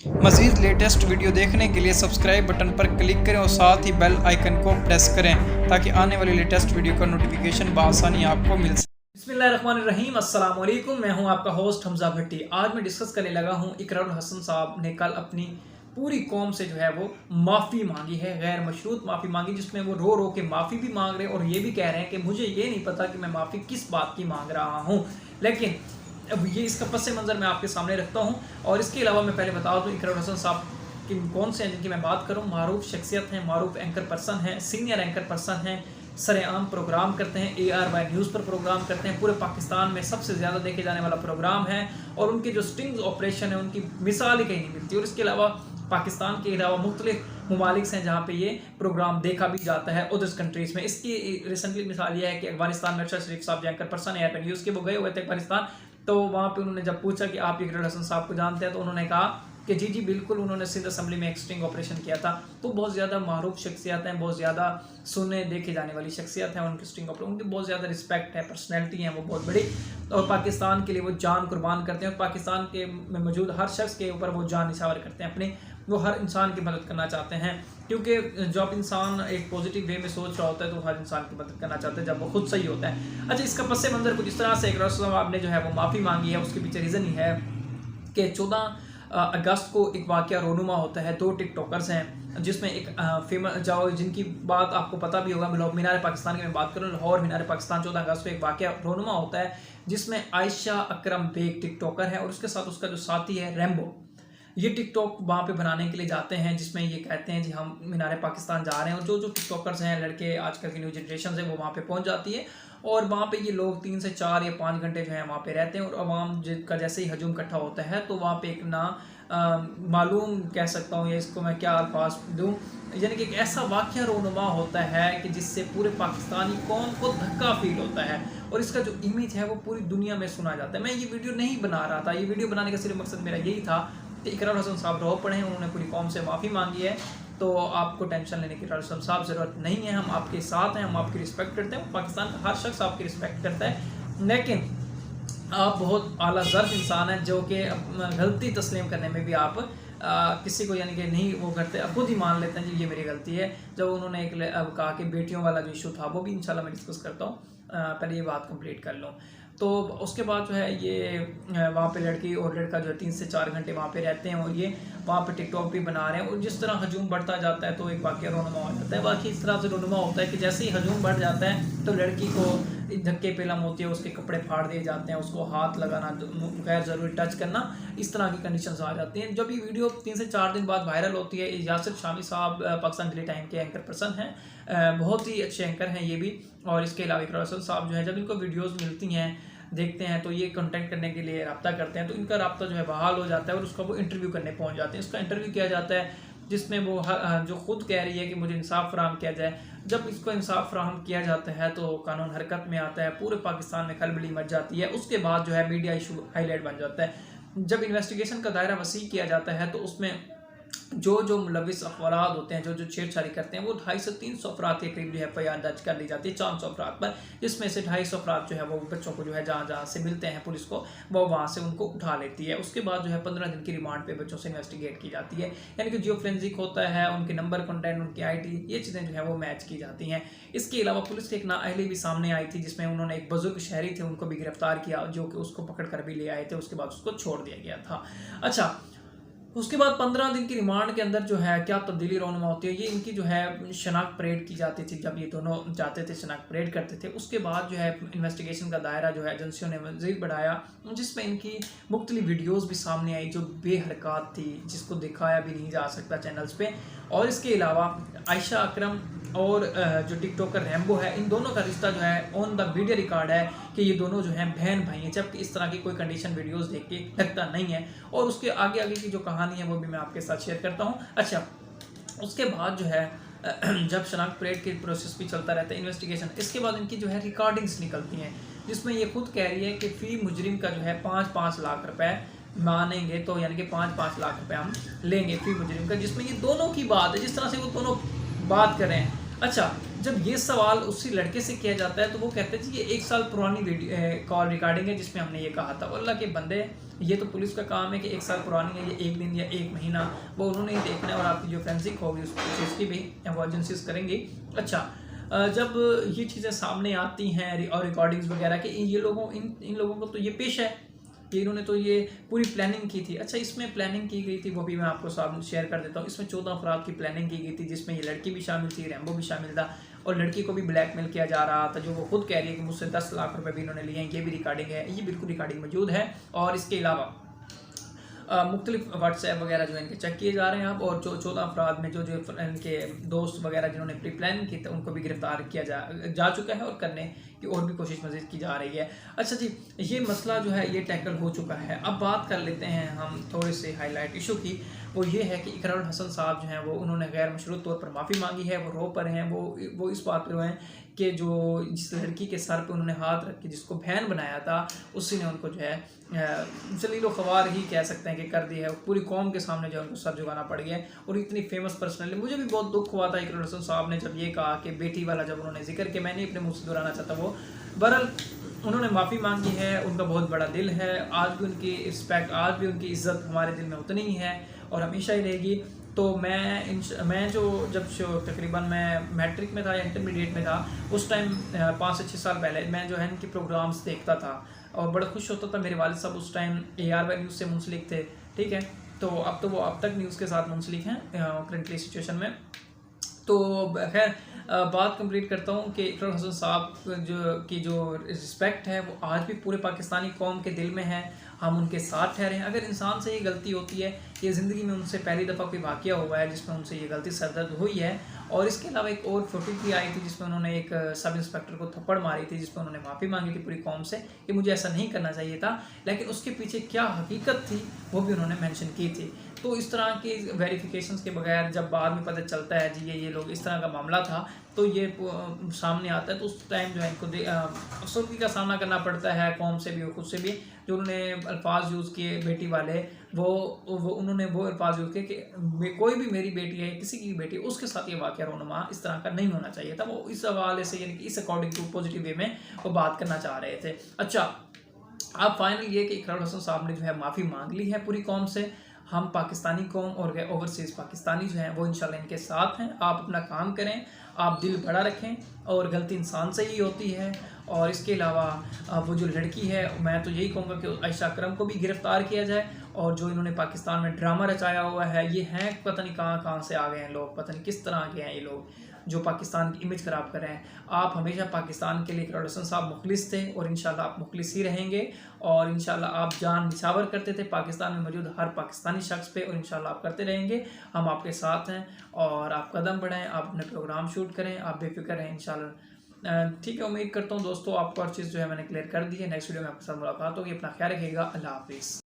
मज़ीद latest video देखने के लिए सब्सक्राइब बटन पर क्लिक करें और साथ ही बेल आइकन को प्रेस करें ताकि आने वाली लेटेस्ट वीडियो का नोटिफिकेशन बआसानी आपको मिल सके। बिस्मिल्लाहिर्रहमानिर्रहीम, अस्सलाम वालेकुम। मैं हूं आपका होस्ट हमजा भट्टी। आज मैं डिस्कस करने लगा हूं इकरारुल हसन साहब ने कल अपनी पूरी कौम से जो है वो माफ़ी मांगी है, गैर मशरूत माफ़ी मांगी, जिसमें वो रो रो के माफ़ी भी मांग रहे हैं और ये भी कह रहे हैं कि मुझे ये नहीं पता कि मैं माफ़ी किस बात की मांग रहा हूँ। लेकिन अब ये इसका पस मंज़र मैं आपके सामने रखता हूँ। और इसके अलावा मैं पहले बता दूँ इकरारुल हसन साहब कि कौन से हैं जिनकी मैं बात करूँ। मारूफ शख्सियत हैं, मारूफ एंकर पर्सन हैं, सीनियर एंकर पर्सन हैं, सरेआम प्रोग्राम करते हैं, ARY न्यूज़ पर प्रोग्राम करते हैं, पूरे पाकिस्तान में सबसे ज़्यादा देखे जाने वाला प्रोग्राम है और उनके जो स्टिंग्स ऑपरेशन है उनकी मिसाल ही कहीं नहीं मिलती। और इसके अलावा पाकिस्तान के अलावा मुख्तलिफ ममालिक हैं जहाँ पे ये प्रोग्राम देखा भी जाता है अदर्स कंट्रीज़ में। इसकी रिसेंटली मिसाल ये है कि अफगानिस्तान में अरशद शरीफ साहब जो एंकर पर्सन है ARY न्यूज़ के, वो गए हुए थे अफगानिस्तान। तो वहाँ पे उन्होंने जब पूछा कि आप इकरारुल हसन साहब को जानते हैं, तो उन्होंने कहा कि जी बिल्कुल, उन्होंने सिंध असम्बली में एक स्टिंग ऑपरेशन किया था। तो बहुत ज़्यादा मारूफ शख्सियत हैं, बहुत ज़्यादा सुने देखे जाने वाली शख्सियत है उनकी स्टिंग ऑपरेशन, उनकी बहुत ज़्यादा रिस्पेक्ट है, पर्सनैलिटी है वो बहुत बड़ी और पाकिस्तान के लिए वो जान कुर्बान करते हैं और पाकिस्तान के में मौजूद हर शख्स के ऊपर वो जान निछावर करते हैं अपनी। वो हर इंसान की मदद करना चाहते हैं, क्योंकि जब इंसान एक पॉजिटिव वे में सोच रहा होता है तो हर इंसान की मदद करना चाहता है जब वो खुद सही होता है। अच्छा, इसका पस मंज़र कुछ इस तरह से इकरारुल हसन साहब ने जो है वो माफ़ी मांगी है। उसके पीछे रीज़न ही है कि 14 अगस्त को एक वाक़या रोनुमा होता है। 2 टिकटॉकर्स हैं जिसमें एक फेमस जाओ जिनकी बात आपको पता भी होगा, मीनार पाकिस्तान की मैं बात करूँ, लाहौर मीनार पाकिस्तान 14 अगस्त को एक वाक़या रोनुमा होता है जिसमें आयशा अकरम बेग टिकटॉकर है और उसके साथ उसका जो साथी है रैम्बो, ये टिकटॉक वहाँ पे बनाने के लिए जाते हैं जिसमें ये कहते हैं जी हम मीनार पाकिस्तान जा रहे हैं। और जो टिकटॉकर्स हैं, लड़के आजकल की न्यू जनरेशन है, वो वहाँ पे पहुँच जाती है और वहाँ पे ये लोग 3 से 4 या 5 घंटे जो है वहाँ पे रहते हैं और आवाम का जैसे ही हजूम इकट्ठा होता है तो वहाँ पे एक ना मालूम कह सकता हूँ या इसको मैं क्या अल्फाज दूँ, यानी कि एक ऐसा वाक़या रोनुमा होता है कि जिससे पूरे पाकिस्तानी कौम को धक्का फील होता है और इसका जो इमेज है वो पूरी दुनिया में सुना जाता है। मैं ये वीडियो नहीं बना रहा था, ये वीडियो बनाने का सिर्फ मकसद मेरा यही था कि इकरारुल हसन साहब रो पड़े हैं, उन्होंने पूरी कौम से माफ़ी मांगी है, तो आपको टेंशन लेने की इकरारुल हसन साहब ज़रूरत नहीं है। हम आपके साथ हैं, हम आपकी रिस्पेक्ट करते हैं, पाकिस्तान का हर शख्स आपकी रिस्पेक्ट करता है। लेकिन आप बहुत आला ज़र्फ़ इंसान हैं जो कि गलती तस्लीम करने में भी आप किसी को यानी कि नहीं वो करते, खुद ही मान लेते हैं जी ये मेरी गलती है। जब उन्होंने अब कहा कि बेटियों वाला जो इशू था वो भी इंशाल्लाह मैं डिस्कस करता हूँ, पहले ये बात कंप्लीट कर लूँ। तो उसके बाद जो है ये वहाँ पे लड़की और लड़का जो है 3 से 4 घंटे वहाँ पे रहते हैं और ये वहाँ पे टिकटॉक भी बना रहे हैं और जिस तरह हजूम बढ़ता जाता है तो एक वाक़या रोनुमा हो जाता है। बाकी इस तरह से रोनुमा होता है कि जैसे ही हजूम बढ़ जाता है तो लड़की को धक्के पेलम होती है, उसके कपड़े फाड़ दिए जाते हैं, उसको हाथ लगाना, गैर ज़रूरी टच करना, इस तरह की कंडीशंस आ जाती हैं। जब ये वीडियो 3 से 4 दिन बाद वायरल होती है, यासिर शामी साहब पाकिस्तान डेली टाइम के एंकर पर्सन हैं, बहुत ही अच्छे एंकर हैं ये भी। और इसके अलावा इकरारुल हसन साहब जो है जब इनको वीडियोज़ मिलती हैं देखते हैं तो ये कंटेंट करने के लिए रब्ता करते हैं, तो इनका रब्ता जो है बहाल हो जाता है और उसका वो इंटरव्यू करने पहुंच जाते हैं। इसका इंटरव्यू किया जाता है जिसमें वो जो खुद कह रही है कि मुझे इंसाफ फराहम किया जाए। जब इसको इंसाफ फराहम किया जाता है तो कानून हरकत में आता है, पूरे पाकिस्तान में खलबली मच जाती है। उसके बाद जो है मीडिया इशू हाईलाइट बन जाता है। जब इन्वेस्टिगेशन का दायरा वसी किया जाता है तो उसमें जो मुलविस अफराद होते हैं, जो छेड़छाड़ी करते हैं, वो 250 से 300 अफराद के करीब जो है FIR दर्ज कर ली जाती है 400 अफराद पर, जिसमें से 250 अफराद जो है वो बच्चों को जो है जहाँ से मिलते हैं पुलिस को वो वहाँ से उनको उठा लेती है। उसके बाद जो है 15 दिन की रिमांड पे बच्चों से इन्वेस्टिगेट की जाती है, यानी कि जियो फोरेंसिक होता है, उनके नंबर कंटेंट, उनकी ID, ये चीज़ें जो है वो मैच की जाती हैं। इसके अलावा पुलिस की एक नाअहली भी सामने आई थी जिसमें उन्होंने एक बुजुर्ग शहरी थे उनको भी गिरफ्तार किया, जो कि उसको पकड़ कर भी ले आए थे, उसके बाद उसको छोड़ दिया गया था। अच्छा, उसके बाद 15 दिन की रिमांड के अंदर जो है क्या तब्दीली रोनुमा होती है, ये इनकी जो है शनाख्त परेड की जाती थी। जब ये दोनों जाते थे शनाख्त परेड करते थे, उसके बाद जो है इन्वेस्टिगेशन का दायरा जो है एजेंसियों ने मज़ीद बढ़ाया, जिसमें इनकी मुख्तलिफ वीडियोज़ भी सामने आई जो बेहरकत थी, जिसको दिखाया भी नहीं जा सकता चैनल्स पे। और इसके अलावा आयशा अकरम और जो टिकटॉकर रैम्बो है, इन दोनों का रिश्ता जो है ऑन द वीडियो रिकॉर्ड है कि ये दोनों जो हैं बहन भाई हैं, जबकि इस तरह की कोई कंडीशन वीडियोस देख के लगता नहीं है। और उसके आगे आगे की जो कहानी है वो भी मैं आपके साथ शेयर करता हूँ। अच्छा, उसके बाद जो है जब शनाख्त परेड के प्रोसेस भी चलता रहता है, इन्वेस्टिगेशन, इसके बाद इनकी जो है रिकॉर्डिंग्स निकलती हैं जिसमें ये खुद कह रही है कि फ़ी मुजरिम का जो है 5-5 लाख रुपए मानेंगे, तो यानी कि 5-5 लाख रुपए हम लेंगे फ़ी मुजरिम का, जिसमें ये दोनों की बात है, जिस तरह से वो दोनों बात कर रहे हैं। अच्छा, जब ये सवाल उसी लड़के से किया जाता है तो वो कहते हैं जी ये 1 साल पुरानी वीडियो कॉल रिकॉर्डिंग है जिसमें हमने ये कहा था। अल्लाह के बंदे, ये तो पुलिस का काम है कि 1 साल पुरानी है, ये 1 दिन या 1 महीना, वो उन्होंने ही देखना है और आपकी जो फोरेंसिक होगी उस चीज़ की भी एमरजेंसीज करेंगी। अच्छा, जब ये चीज़ें सामने आती हैं और रिकॉर्डिंग्स वगैरह के, ये लोगों इन लोगों को तो ये पेश है कि इन्होंने तो ये पूरी प्लानिंग की थी। अच्छा, इसमें प्लानिंग की गई थी वो भी मैं आपको साथ शेयर कर देता हूँ। इसमें 14 अफराद की प्लानिंग की गई थी, जिसमें ये लड़की भी शामिल थी, रैम्बो भी शामिल था, और लड़की को भी ब्लैकमेल किया जा रहा था, जो वो खुद कह रही है कि मुझसे 10 लाख रुपए भी इन्होंने लिए हैं। ये भी रिकॉर्डिंग है, ये बिल्कुल रिकॉर्डिंग मौजूद है। और इसके अलावा मुख्तलिफ व्हाट्सएप वगैरह जो इनके चेक किए जा रहे हैं अब, और जो 14 अफराद में जो इनके दोस्त वगैरह जिन्होंने प्री प्लान की था उनको भी गिरफ्तार किया जा चुका है, और करने की और भी कोशिश मज़ीद की जा रही है। अच्छा जी, ये मसला जो है ये टैकल हो चुका है। अब बात कर लेते हैं हम थोड़े से हाईलाइट इशू की। वो ये है कि इकरारुल हसन साहब जो हैं वो उन्होंने गैर मशरूत तौर पर माफ़ी मांगी है। वो रो पर हैं, वो इस बात पर हैं कि जो जिस लड़की के सर पे उन्होंने हाथ रख के जिसको बहन बनाया था, उसी ने उनको जो है जलील ख्वार ही कह सकते हैं कि कर दी है। पूरी कौम के सामने जो है उनको सर झुकाना पड़ गया है। और इतनी फेमस पर्सनली मुझे भी बहुत दुख हुआ था इकरारुल हसन साहब ने जब ये कहा कि बेटी वाला जब उन्होंने जिक्र किया, मैंने अपने मुँह से दोहराना चाहता वो। बहरहाल उन्होंने माफ़ी मांगी है, उनका बहुत बड़ा दिल है। आज भी उनकी रिस्पेक्ट, आज भी उनकी इज़्ज़त हमारे दिल में उतनी ही है और हमेशा ही रहेगी। तो मैं जो जब तकरीबन मैं मैट्रिक में था या इंटरमीडिएट में था, उस टाइम 5 से 6 साल पहले मैं जो है इनके प्रोग्राम्स देखता था और बड़ा खुश होता था। मेरे वालिद साहब उस टाइम ARY न्यूज़ से मुंसलिक थे, ठीक है। तो अब तो वो अब तक न्यूज़ के साथ मुंसलिक हैं करंटली सिचुएशन में। तो खैर बात कंप्लीट करता हूँ कि इकरारुल हसन साहब जो रिस्पेक्ट है वो आज भी पूरे पाकिस्तानी कौम के दिल में है। हम उनके साथ ठहरे हैं। अगर इंसान से ये गलती होती है, ये ज़िंदगी में उनसे पहली दफ़ा कोई वाक़या हुआ है जिसमें उनसे ये गलती सरदर्द हुई है। और इसके अलावा एक और फोटो भी आई थी जिसमें उन्होंने एक सब इंस्पेक्टर को थप्पड़ मारी थी, जिसमें उन्होंने माफ़ी मांगी थी पूरी कौम से कि मुझे ऐसा नहीं करना चाहिए था, लेकिन उसके पीछे क्या हकीकत थी वो भी उन्होंने मेंशन की थी। तो इस तरह की वेरिफिकेशंस के बगैर जब बाद में पता चलता है जी ये लोग इस तरह का मामला था, तो ये सामने आता है, तो उस टाइम जो है इनको अफसोसगी का सामना करना पड़ता है कौम से भी और खुद से भी। जो उन्होंने अल्फाज यूज़ किए बेटी वाले, वो उन्होंने वो अल्फाज यूज़ किए कि कोई भी मेरी बेटी है, किसी की बेटी है, उसके साथ ये वाक़या रोनुमा इस तरह का नहीं होना चाहिए था। वो इस हवाले से यानी कि इस अकॉर्डिंग टू पॉजिटिव वे में वो बात करना चाह रहे थे। अच्छा, अब फाइनल ये कि इकरारुल हसन साहब ने जो है माफ़ी मांग ली है पूरी कौम से। हम पाकिस्तानी कौम और ओवरसीज़ पाकिस्तानी जो हैं वो इंशाल्लाह इनके साथ हैं। आप अपना काम करें, आप दिल बड़ा रखें, और गलती इंसान से ही होती है। और इसके अलावा वो जो लड़की है, मैं तो यही कहूँगा कि आयशा अकरम को भी गिरफ़्तार किया जाए। और जो इन्होंने पाकिस्तान में ड्रामा रचाया हुआ है, ये हैं पता नहीं कहाँ से आ गए हैं लोग, पता नहीं किस तरह के हैं ये लोग जो पाकिस्तान की इमेज ख़राब कर रहे हैं। आप हमेशा पाकिस्तान के लिए इकरारुल हसन साहब मुखलिस थे और इंशाल्लाह आप मुखलिस ही रहेंगे। और इंशाल्लाह आप जान निछावर करते थे पाकिस्तान में मौजूद हर पाकिस्तानी शख्स पे, और इंशाल्लाह आप करते रहेंगे। हम आपके साथ हैं और आप कदम बढ़ाएं, आप अपने प्रोग्राम शूट करें, आप बेफिक्र रहें इंशाल्लाह। ठीक है, उम्मीद करता हूँ दोस्तों आपको हर चीज़ जो है मैंने क्लियर कर दी है। नेक्स्ट वीडियो में आपके साथ मुलाकात होगी। अपना ख्याल रखिएगा। अल्लाह हाफिज़।